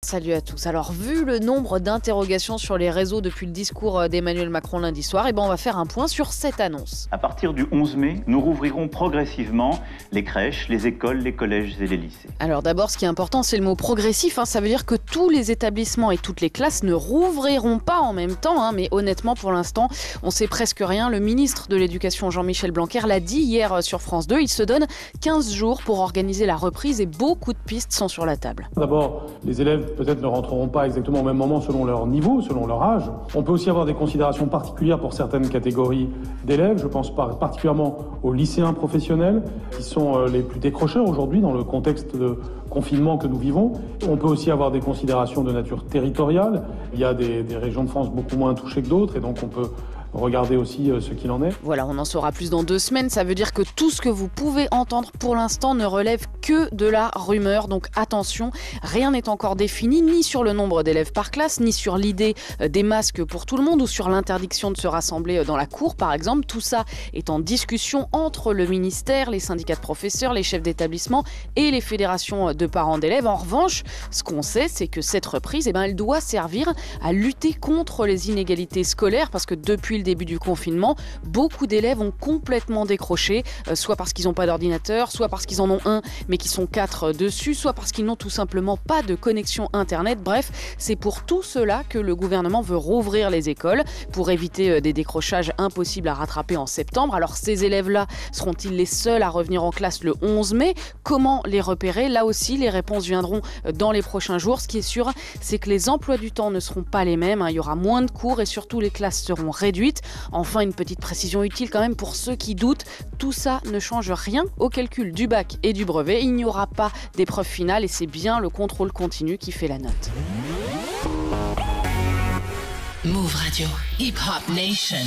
Salut à tous. Alors, vu le nombre d'interrogations sur les réseaux depuis le discours d'Emmanuel Macron lundi soir, on va faire un point sur cette annonce. À partir du 11 mai, nous rouvrirons progressivement les crèches, les écoles, les collèges et les lycées. Alors d'abord, ce qui est important, c'est le mot progressif. Ça veut dire que tous les établissements et toutes les classes ne rouvriront pas en même temps. Mais honnêtement, pour l'instant, on sait presque rien. Le ministre de l'Éducation, Jean-Michel Blanquer, l'a dit hier sur France 2. Il se donne 15 jours pour organiser la reprise et beaucoup de pistes sont sur la table. D'abord, les élèves peut-être ne rentreront pas exactement au même moment selon leur niveau, selon leur âge. On peut aussi avoir des considérations particulières pour certaines catégories d'élèves. Je pense particulièrement aux lycéens professionnels qui sont les plus décrocheurs aujourd'hui dans le contexte de confinement que nous vivons. On peut aussi avoir des considérations de nature territoriale. Il y a des régions de France beaucoup moins touchées que d'autres et donc on peut regarder aussi ce qu'il en est. Voilà, on en saura plus dans 2 semaines. Ça veut dire que tout ce que vous pouvez entendre pour l'instant ne relève que de la rumeur. Donc attention, rien n'est encore défini, ni sur le nombre d'élèves par classe, ni sur l'idée des masques pour tout le monde ou sur l'interdiction de se rassembler dans la cour, par exemple. Tout ça est en discussion entre le ministère, les syndicats de professeurs, les chefs d'établissement et les fédérations de parents d'élèves. En revanche, ce qu'on sait, c'est que cette reprise, elle doit servir à lutter contre les inégalités scolaires parce que depuis le début du confinement, beaucoup d'élèves ont complètement décroché, soit parce qu'ils n'ont pas d'ordinateur, soit parce qu'ils en ont un mais qui sont 4 dessus, soit parce qu'ils n'ont tout simplement pas de connexion internet. Bref, c'est pour tout cela que le gouvernement veut rouvrir les écoles pour éviter des décrochages impossibles à rattraper en septembre. Alors ces élèves-là, seront-ils les seuls à revenir en classe le 11 mai? Comment les repérer? Là aussi, les réponses viendront dans les prochains jours. Ce qui est sûr, c'est que les emplois du temps ne seront pas les mêmes. Il y aura moins de cours et surtout les classes seront réduites. Enfin, une petite précision utile quand même pour ceux qui doutent, tout ça ne change rien au calcul du bac et du brevet. Il n'y aura pas d'épreuve finale et c'est bien le contrôle continu qui fait la note. Move Radio, Hip Hop Nation.